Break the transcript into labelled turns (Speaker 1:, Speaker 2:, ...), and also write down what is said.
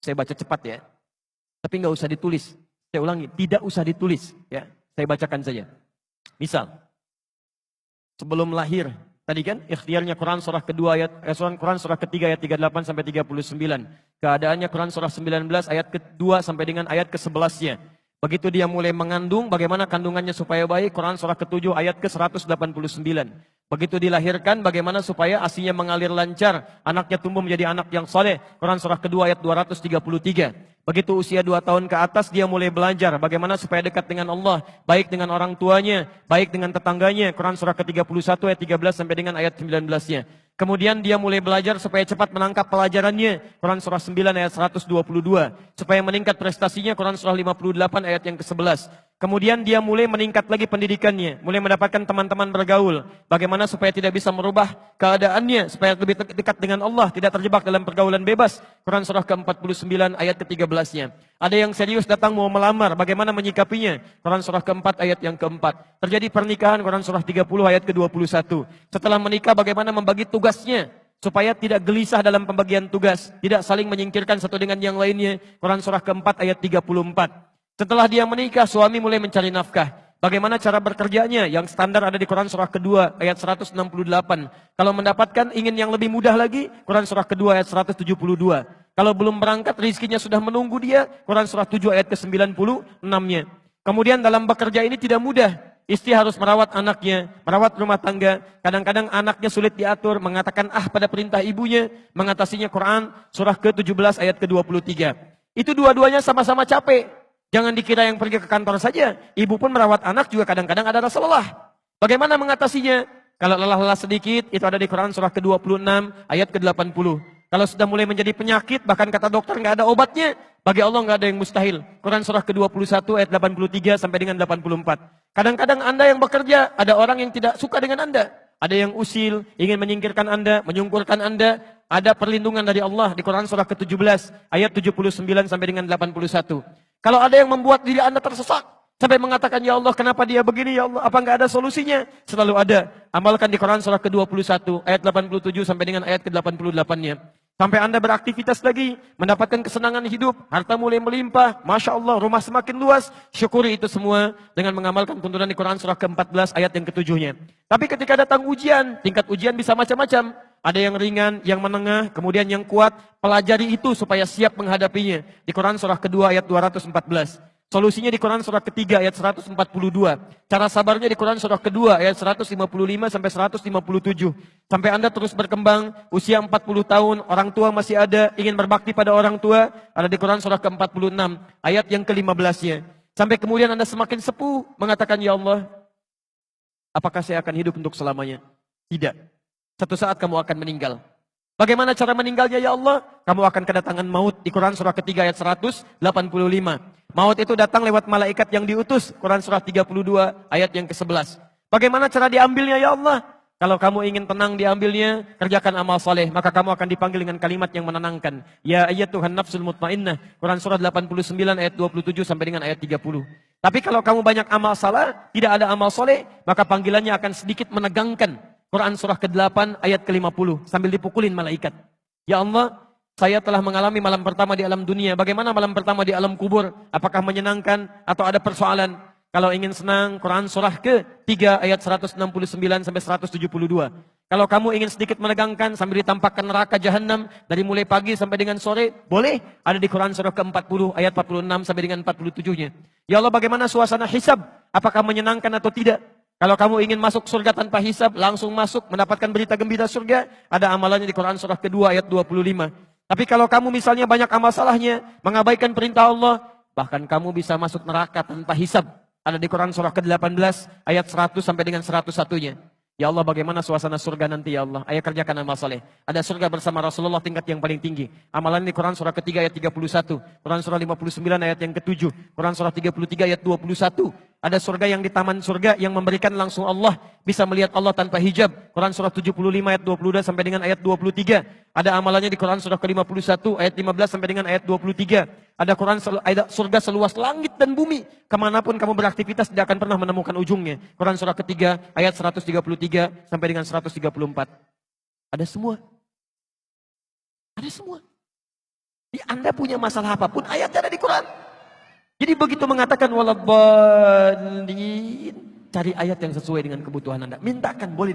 Speaker 1: Saya baca cepat ya. Tapi nggak usah ditulis. Saya ulangi, tidak usah ditulis. Ya, saya bacakan saja. Misal, sebelum lahir, tadi kan ikhtiarnya Quran surah kedua ayat Quran surah ketiga ayat 38 sampai 39. Keadaannya Quran surah 19 ayat kedua sampai dengan ayat ke-11-nya. Begitu dia mulai mengandung, bagaimana kandungannya supaya baik, Quran surah ke-7 ayat ke-189. Begitu dilahirkan, bagaimana supaya ASINya mengalir lancar, anaknya tumbuh menjadi anak yang saleh, Quran surah kedua ayat 233. Begitu usia 2 tahun ke atas, dia mulai belajar bagaimana supaya dekat dengan Allah, baik dengan orang tuanya, baik dengan tetangganya, Quran surah ke-31 ayat 13 sampai dengan ayat 19-nya. Kemudian dia mulai belajar supaya cepat menangkap pelajarannya, Quran surah 9 ayat 122. Supaya meningkat prestasinya, Quran surah 58 ayat yang ke-11. Kemudian dia mulai meningkat lagi pendidikannya, mulai mendapatkan teman-teman bergaul. Bagaimana supaya tidak bisa merubah keadaannya, supaya lebih dekat dengan Allah, tidak terjebak dalam pergaulan bebas. Quran surah ke-49 ayat ke-13-nya. Ada yang serius datang mau melamar, bagaimana menyikapinya? Quran surah ke-4 ayat yang ke-4. Terjadi pernikahan, Quran surah 30 ayat ke-21. Setelah menikah, bagaimana membagi tugasnya? Supaya tidak gelisah dalam pembagian tugas, tidak saling menyingkirkan satu dengan yang lainnya. Quran surah ke-4 ayat 34. Setelah dia menikah, suami mulai mencari nafkah. Bagaimana cara bekerjanya? Yang standar ada di Quran surah kedua ayat 168. Kalau mendapatkan ingin yang lebih mudah lagi, Quran surah kedua ayat 172. Kalau belum berangkat, rizkinya sudah menunggu dia, Quran surah 7 ayat ke-96-nya. Kemudian dalam bekerja ini tidak mudah. Istri harus merawat anaknya, merawat rumah tangga. Kadang-kadang anaknya sulit diatur, mengatakan pada perintah ibunya, mengatasinya Quran surah ke-17 ayat ke-23. Itu dua-duanya sama-sama capek. Jangan dikira yang pergi ke kantor saja. Ibu pun merawat anak juga kadang-kadang ada rasa lelah. Bagaimana mengatasinya? Kalau lelah-lelah sedikit, itu ada di Quran surah ke-26 ayat ke-80. Kalau sudah mulai menjadi penyakit, bahkan kata dokter nggak ada obatnya, bagi Allah nggak ada yang mustahil. Quran surah ke-21 ayat 83 sampai dengan 84. Kadang-kadang Anda yang bekerja, ada orang yang tidak suka dengan Anda. Ada yang usil, ingin menyingkirkan Anda, menyungkurkan Anda. Ada perlindungan dari Allah di Quran surah ke-17 ayat 79 sampai dengan 81. Kalau ada yang membuat diri Anda tersesat, sampai mengatakan, ya Allah kenapa dia begini ya Allah, apa enggak ada solusinya? Selalu ada. Amalkan di Quran surah ke-21 ayat 87 sampai dengan ayat ke-88-nya. Sampai Anda beraktivitas lagi, mendapatkan kesenangan hidup, harta mulai melimpah, Masya Allah, rumah semakin luas, syukuri itu semua dengan mengamalkan tuntunan di Quran surah ke-14 ayat yang ke-7-nya. Tapi ketika datang ujian, tingkat ujian bisa macam-macam. Ada yang ringan, yang menengah, kemudian yang kuat, pelajari itu supaya siap menghadapinya. Di Quran surah kedua ayat 214. Solusinya di Quran surah ketiga ayat 142. Cara sabarnya di Quran surah kedua ayat 155 sampai 157. Sampai Anda terus berkembang, usia 40 tahun, orang tua masih ada, ingin berbakti pada orang tua, ada di Quran surah ke-46 ayat yang ke-15-nya. Sampai kemudian Anda semakin sepuh, mengatakan, ya Allah, apakah saya akan hidup untuk selamanya? Tidak. Satu saat kamu akan meninggal. Bagaimana cara meninggalnya ya Allah? Kamu akan kedatangan maut di Quran surah ketiga ayat 185. Maut itu datang lewat malaikat yang diutus. Quran surah 32 ayat yang ke-11. Bagaimana cara diambilnya ya Allah? Kalau kamu ingin tenang diambilnya, kerjakan amal soleh. Maka kamu akan dipanggil dengan kalimat yang menenangkan. Ya ayyatuhan nafsul mutmainnah. Quran surah 89 ayat 27 sampai dengan ayat 30. Tapi kalau kamu banyak amal salah, tidak ada amal soleh, maka panggilannya akan sedikit menegangkan. Quran surah ke-8 ayat ke-50 sambil dipukulin malaikat. Ya Allah, saya telah mengalami malam pertama di alam dunia. Bagaimana malam pertama di alam kubur? Apakah menyenangkan atau ada persoalan? Kalau ingin senang, Quran surah ke-3 ayat 169 sampai 172. Kalau kamu ingin sedikit menegangkan sambil ditampakkan neraka jahanam dari mulai pagi sampai dengan sore, boleh. Ada di Quran surah ke-40 ayat 46 sampai dengan 47-nya. Ya Allah, bagaimana suasana hisab? Apakah menyenangkan atau tidak? Kalau kamu ingin masuk surga tanpa hisab, langsung masuk, mendapatkan berita gembira surga, ada amalannya di Quran surah kedua ayat 25. Tapi kalau kamu misalnya banyak amal salahnya, mengabaikan perintah Allah, bahkan kamu bisa masuk neraka tanpa hisab. Ada di Quran surah ke-18 ayat 100 sampai dengan 101-nya. Ya Allah, bagaimana suasana surga nanti ya Allah? Ayo kerjakan amal saleh. Ada surga bersama Rasulullah tingkat yang paling tinggi. Amalan di Quran surah ketiga ayat 31. Quran surah 59 ayat yang ke-7. Quran surah 33 ayat 21. Ada surga yang di taman surga yang memberikan langsung Allah. Bisa melihat Allah tanpa hijab. Quran surah 75 ayat 22 sampai dengan ayat 23. Ada amalannya di Quran surah ke-51 ayat 15 sampai dengan ayat 23. Ada surga seluas langit dan bumi. Kemanapun kamu beraktivitas tidak akan pernah menemukan ujungnya. Quran surah ketiga ayat 133 sampai dengan 134. Ada semua. Ada semua. Di Anda punya masalah apapun, ayatnya ada di Quran. Jadi begitu mengatakan waladdallin, cari ayat yang sesuai dengan kebutuhan Anda. Mintakan boleh